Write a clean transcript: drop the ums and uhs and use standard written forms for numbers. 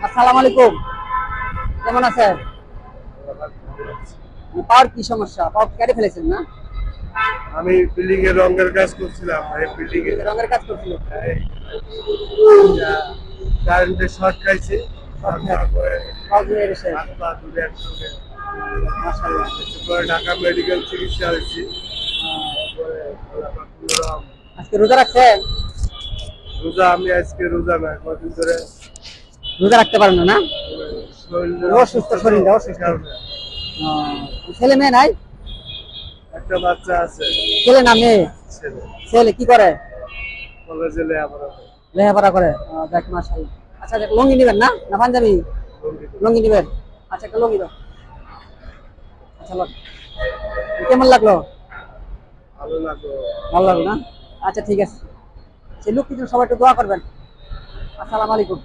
আসসালামু আলাইকুম, কেমন আছেন? পাওয়ার কি সমস্যা? পাওয়ার কেটে ফেলেছেন না? আমি বিল্ডিং এর রঙের কাজ করছিলাম, এই বিল্ডিং এর রঙের কাজ করছিল। কারেন্টের শর্ট খাইছে। তারপরে পাওয়ার হয়ে গেছে। হাত পা দুটো একসঙ্গে মাশাআল্লাহ। পরে ঢাকা মেডিকেল চিকিৎসা হয়েছি। তারপরে আবার কোনোরকম আজকে রোজা রাখছেন? রোজা আমি আজকে রোজা না, কদিন ধরে রোজা রাখতে পারেন না? শরীরে অসুস্থ, শরীরটা অসুস্থ। কারণে। ছেলে মেয়ে নাই? একটা বাচ্চা আছে, ছেলে না মেয়ে? ছেলে, ছেলে কি করে? কলেজে লেখাপড়া করে। লেখাপড়া করে। দেখ মাশাআল্লাহ। আচ্ছা দেখ, লুঙ্গি নিবেন না না পাঞ্জাবি? লুঙ্গি নিবেন। আচ্ছা একটা লুঙ্গি দাও। আচ্ছা লোক, কেমন লাগলো? ভালো লাগলো। ভালো লাগলো না? আচ্ছা ঠিক আছে। সেই লোক কিছু সবাই একটু দোয়া করবেন। আসসালামু আলাইকুম।